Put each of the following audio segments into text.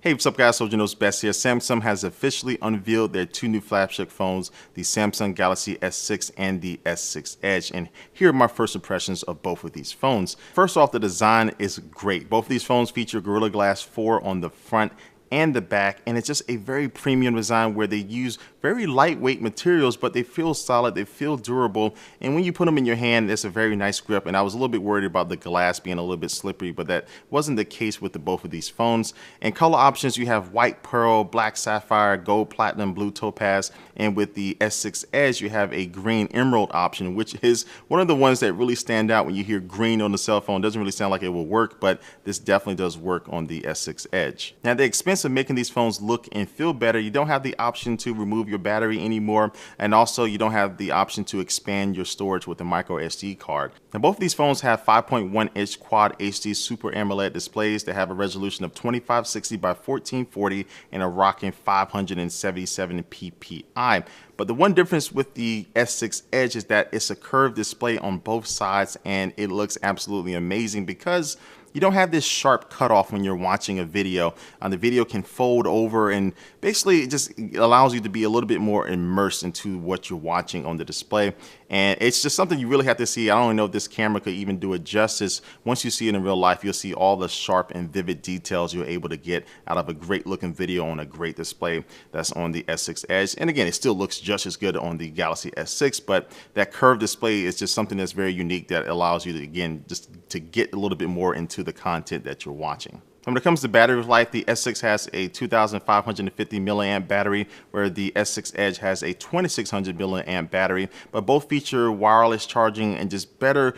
Hey, what's up guys, Soldier Knows Best here. Samsung has officially unveiled their two new flagship phones, the Samsung Galaxy S6 and the S6 Edge. And here are my first impressions of both of these phones. First off, the design is great. Both of these phones feature Gorilla Glass 4 on the front and the back, and it's just a very premium design where they use very lightweight materials, but they feel solid, they feel durable, and when you put them in your hand, it's a very nice grip. And I was a little bit worried about the glass being a little bit slippery, but that wasn't the case with both of these phones. And color options, you have white pearl, black sapphire, gold platinum, blue topaz, and with the S6 Edge, you have a green emerald option, which is one of the ones that really stand out when you hear green on the cell phone. It doesn't really sound like it will work, but this definitely does work on the S6 Edge. Now, the expense of making these phones look and feel better, you don't have the option to remove your battery anymore, and also you don't have the option to expand your storage with a micro SD card. Now, both of these phones have 5.1-inch Quad HD Super AMOLED displays that have a resolution of 2560 by 1440 and a rocking 577 ppi. But the one difference with the S6 Edge is that it's a curved display on both sides, and it looks absolutely amazing because you don't have this sharp cutoff when you're watching a video. The video can fold over, and basically it just allows you to be a little bit more immersed into what you're watching on the display. And it's just something you really have to see. I don't know if this camera could even do it justice. Once you see it in real life, you'll see all the sharp and vivid details you're able to get out of a great looking video on a great display that's on the S6 Edge. And again, it still looks just as good on the Galaxy S6, but that curved display is just something that's very unique that allows you to, again, just to get a little bit more into the content that you're watching. When it comes to battery life, the S6 has a 2,550 milliamp battery, where the S6 Edge has a 2,600 milliamp battery, but both feature wireless charging and just better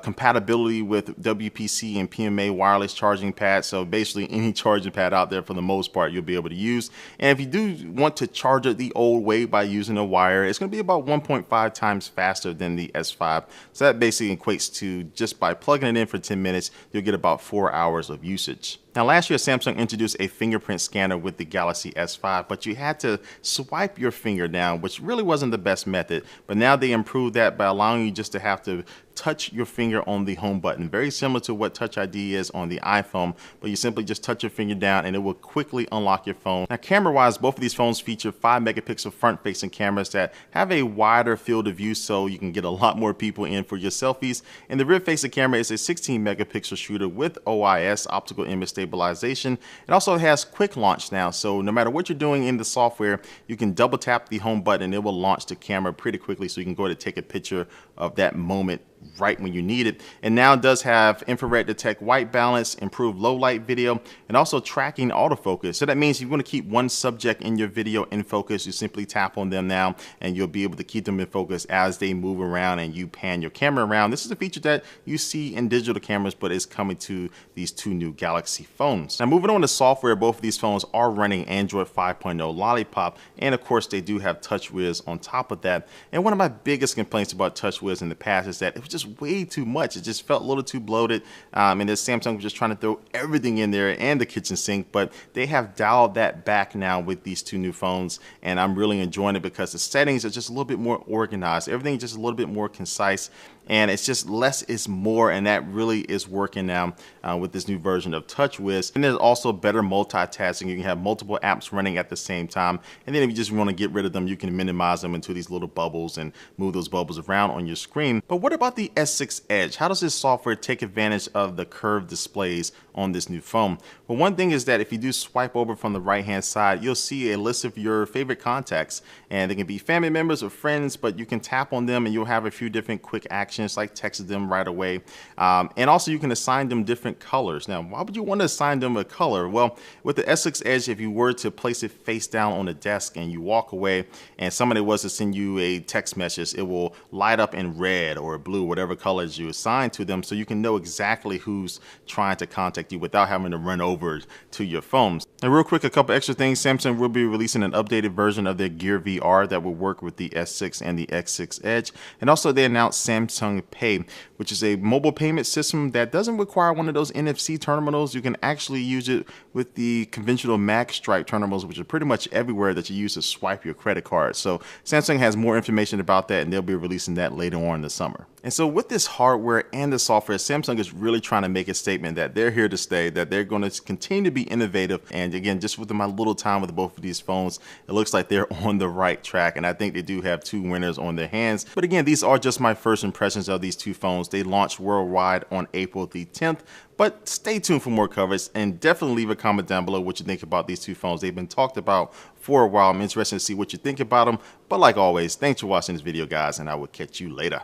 compatibility with WPC and PMA wireless charging pads. So basically any charging pad out there for the most part you'll be able to use. And if you do want to charge it the old way by using a wire, it's going to be about 1.5 times faster than the S5. So that basically equates to, just by plugging it in for 10 minutes, you'll get about 4 hours of usage. Now, last year, Samsung introduced a fingerprint scanner with the Galaxy S5, but you had to swipe your finger down, which really wasn't the best method. But now they improved that by allowing you just to have to touch your finger on the home button, very similar to what Touch ID is on the iPhone, but you simply just touch your finger down and it will quickly unlock your phone. Now, camera-wise, both of these phones feature 5-megapixel front-facing cameras that have a wider field of view, so you can get a lot more people in for your selfies. And the rear-facing camera is a 16-megapixel shooter with OIS, optical image stabilization. It also has quick launch now, so no matter what you're doing in the software, you can double tap the home button and it will launch the camera pretty quickly, so you can go ahead and take a picture of that moment right when you need it. And now it does have infrared detect white balance, improved low light video, and also tracking autofocus. So that means if you want to keep one subject in your video in focus, you simply tap on them now and you'll be able to keep them in focus as they move around and you pan your camera around. This is a feature that you see in digital cameras, but it's coming to these two new Galaxy phones. Now, moving on to software, both of these phones are running Android 5.0 Lollipop, and of course they do have TouchWiz on top of that. And one of my biggest complaints about TouchWiz in the past is that it was just way too much. It just felt a little too bloated, and this Samsung was just trying to throw everything in there and the kitchen sink, but they have dialed that back now with these two new phones, and I'm really enjoying it because the settings are just a little bit more organized. Everything is just a little bit more concise, and it's just less is more, and that really is working now with this new version of TouchWiz. And there's also better multitasking. You can have multiple apps running at the same time, and then if you just want to get rid of them, you can minimize them into these little bubbles and move those bubbles around on your screen. But what about the S6 Edge? How does this software take advantage of the curved displays on this new phone? Well, one thing is that if you do swipe over from the right hand side, you'll see a list of your favorite contacts, and they can be family members or friends, but you can tap on them and you'll have a few different quick actions like text them right away, and also you can assign them different colors. Now, why would you want to assign them a color? Well, with the S6 Edge, if you were to place it face down on the desk and you walk away and somebody was to send you a text message, it will light up in red or blue, whatever colors you assign to them, so you can know exactly who's trying to contact you without having to run over to your phones. And real quick, a couple extra things. Samsung will be releasing an updated version of their Gear VR that will work with the S6 and the S6 Edge. And also they announced Samsung Pay, which is a mobile payment system that doesn't require one of those NFC terminals. You can actually use it with the conventional magstripe terminals, which are pretty much everywhere that you use to swipe your credit card. So Samsung has more information about that, and they'll be releasing that later on in the summer. And so with this hardware and the software, Samsung is really trying to make a statement that they're here to stay, that they're going to continue to be innovative. And again, just with my little time with both of these phones, it looks like they're on the right track. And I think they do have two winners on their hands. But again, these are just my first impressions of these two phones. They launched worldwide on April the 10th. But stay tuned for more coverage, and definitely leave a comment down below what you think about these two phones. They've been talked about for a while. I'm interested to see what you think about them. But like always, thanks for watching this video, guys, and I will catch you later.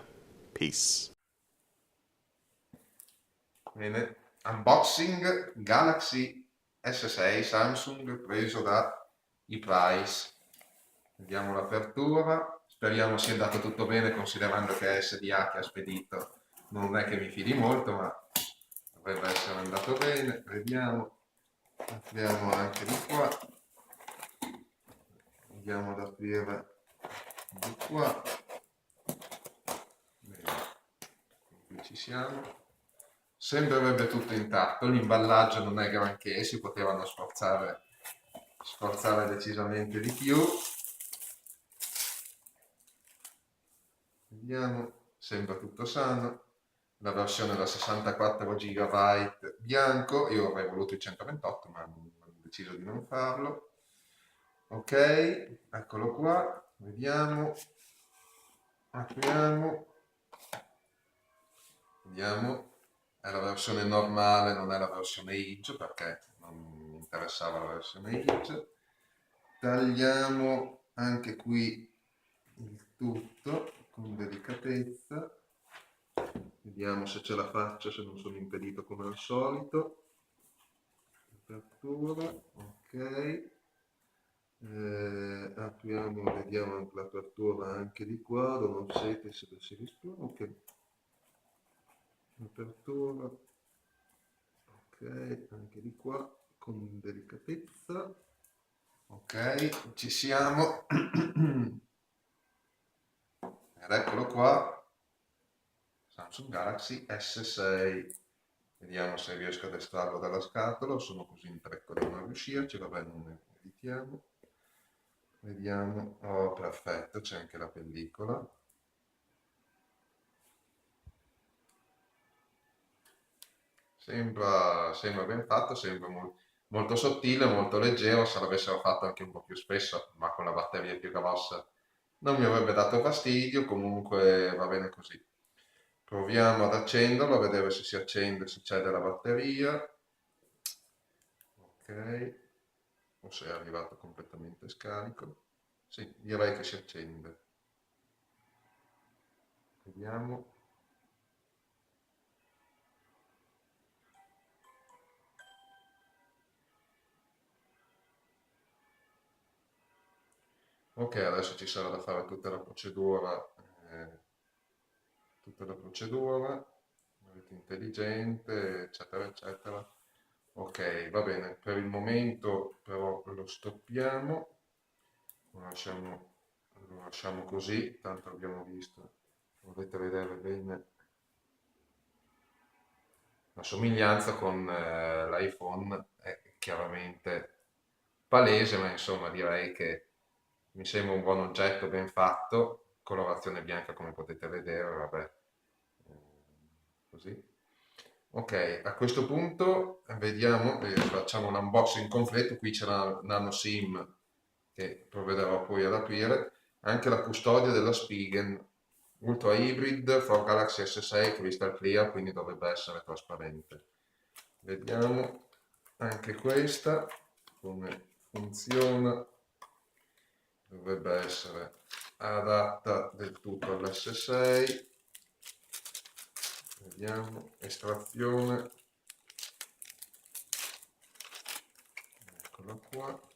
Peace. Bene, unboxing Galaxy S6 Samsung preso da iPrice. Vediamo l'apertura, speriamo sia andato tutto bene considerando che è SDA che ha spedito. Non è che mi fidi molto, ma dovrebbe essere andato bene. Vediamo, apriamo anche di qua. Andiamo ad aprire di qua. Bene, qui ci siamo. Sembrerebbe tutto intatto, l'imballaggio non è granché, si potevano sforzare decisamente di più. Vediamo, sembra tutto sano. La versione da 64 GB bianco, io avrei voluto il 128 ma ho deciso di non farlo. Ok, eccolo qua, vediamo, apriamo, vediamo. È la versione normale, non è la versione Edge perché non mi interessava la versione Edge. Tagliamo anche qui il tutto con delicatezza. Vediamo se ce la faccio, se non sono impedito come al solito. Apertura, ok. Apriamo, vediamo anche l'apertura anche di qua, dove siete, se si risponde. Ok. Apertura, ok, anche di qua con delicatezza. Ok, ci siamo. Ed eccolo qua, Samsung Galaxy S6. Vediamo se riesco ad estrarlo dalla scatola, sono così in trecco da non riuscirci, vabbè, non ne editiamo. Vediamo, oh perfetto, c'è anche la pellicola. Sembra ben fatto, sembra molto sottile, molto leggero. Se l'avessero fatto anche un po' più spesso, ma con la batteria più grossa, non mi avrebbe dato fastidio. Comunque va bene così. Proviamo ad accenderlo, a vedere se si accende, se c'è della batteria. Ok, o se è arrivato completamente scarico. Sì, direi che si accende. Vediamo. Ok, adesso ci sarà da fare eh, tutta la procedura, rete intelligente, eccetera, eccetera. Ok, va bene, per il momento però lo stoppiamo, lo lasciamo così, tanto abbiamo visto, potete vedere bene la somiglianza con l'iPhone, è chiaramente palese, ma insomma direi che mi sembra un buon oggetto ben fatto, colorazione bianca come potete vedere, vabbè, eh, così. Ok, a questo punto vediamo, facciamo un unboxing completo, qui c'è la nano SIM che provvederò poi ad aprire, anche la custodia della Spigen, Ultra Hybrid for Galaxy S6 Crystal Clear, quindi dovrebbe essere trasparente. Vediamo anche questa, come funziona, dovrebbe essere adatta del tutto all'S6. Vediamo, estrazione, eccola qua,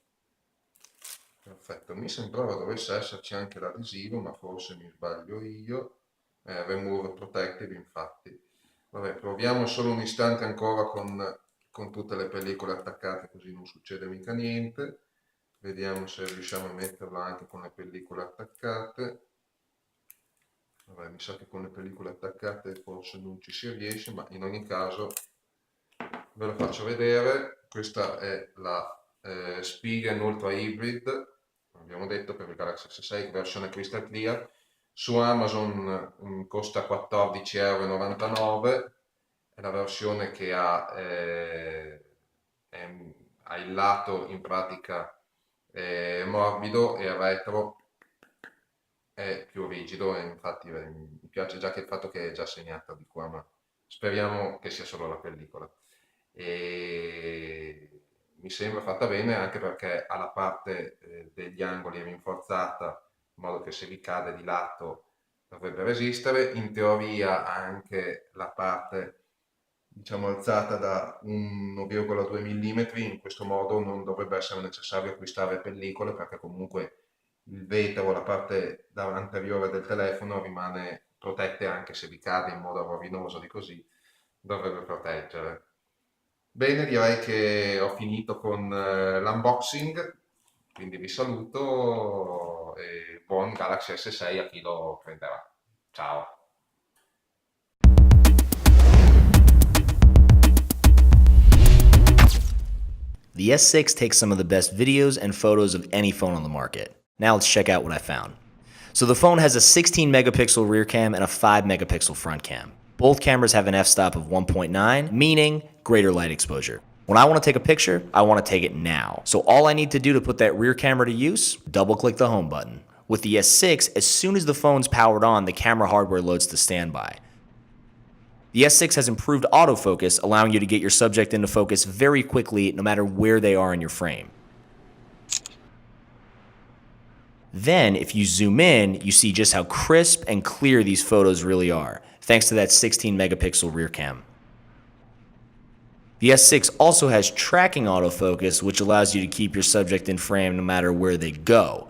perfetto, mi sembrava dovesse esserci anche l'adesivo, ma forse mi sbaglio io, remove protective infatti. Vabbè, proviamo solo un istante ancora con tutte le pellicole attaccate, così non succede mica niente. Vediamo se riusciamo a metterla anche con le pellicole attaccate. Vabbè, mi sa che con le pellicole attaccate forse non ci si riesce, ma in ogni caso ve lo faccio vedere. Questa è la Spigen Ultra Hybrid, abbiamo detto per il Galaxy S6 versione Crystal Clear. Su Amazon costa 14,99 €, è la versione che ha il lato in pratica morbido e il retro è più rigido e infatti mi piace già che il fatto che è già segnata di qua, ma speriamo che sia solo la pellicola. E mi sembra fatta bene anche perché ha la parte degli angoli rinforzata in modo che se vi cade di lato dovrebbe resistere. In teoria ha anche la parte diciamo alzata da 1,2 mm, in questo modo non dovrebbe essere necessario acquistare pellicole perché comunque il vetro, la parte anteriore del telefono rimane protette anche se vi cade in modo rovinoso di così, dovrebbe proteggere. Bene, direi che ho finito con l'unboxing, quindi vi saluto e buon Galaxy S6 a chi lo prenderà. Ciao! The S6 takes some of the best videos and photos of any phone on the market. Now let's check out what I found. So the phone has a 16 megapixel rear cam and a 5 megapixel front cam. Both cameras have an f-stop of 1.9, meaning greater light exposure. When I want to take a picture, I want to take it now. So all I need to do to put that rear camera to use, double click the home button. With the S6, as soon as the phone's powered on, the camera hardware loads to standby. The S6 has improved autofocus, allowing you to get your subject into focus very quickly no matter where they are in your frame. Then, if you zoom in, you see just how crisp and clear these photos really are, thanks to that 16 megapixel rear cam. The S6 also has tracking autofocus, which allows you to keep your subject in frame no matter where they go.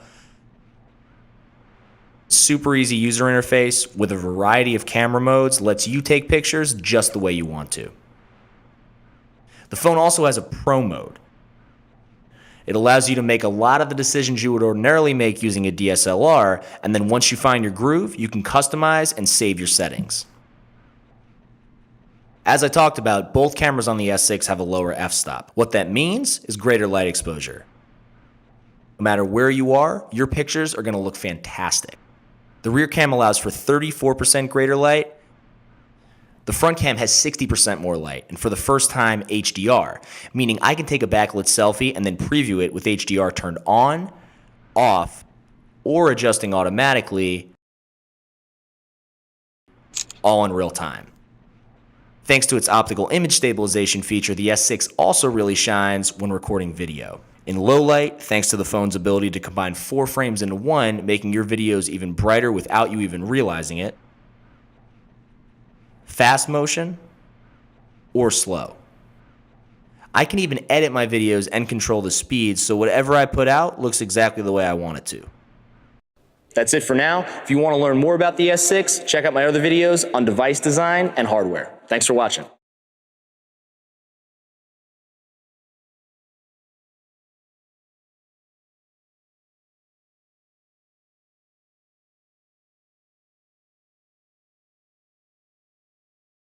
Super easy user interface with a variety of camera modes lets you take pictures just the way you want to. The phone also has a Pro mode. It allows you to make a lot of the decisions you would ordinarily make using a DSLR, and then once you find your groove, you can customize and save your settings. As I talked about, both cameras on the S6 have a lower f-stop. What that means is greater light exposure. No matter where you are, your pictures are going to look fantastic. The rear cam allows for 34% greater light. The front cam has 60% more light, and for the first time, HDR, meaning I can take a backlit selfie and then preview it with HDR turned on, off, or adjusting automatically, all in real time. Thanks to its optical image stabilization feature, the S6 also really shines when recording video. In low light, thanks to the phone's ability to combine 4 frames into one, making your videos even brighter without you even realizing it. Fast motion or slow. I can even edit my videos and control the speed, so whatever I put out looks exactly the way I want it to. That's it for now. If you want to learn more about the S6, check out my other videos on device design and hardware. Thanks for watching.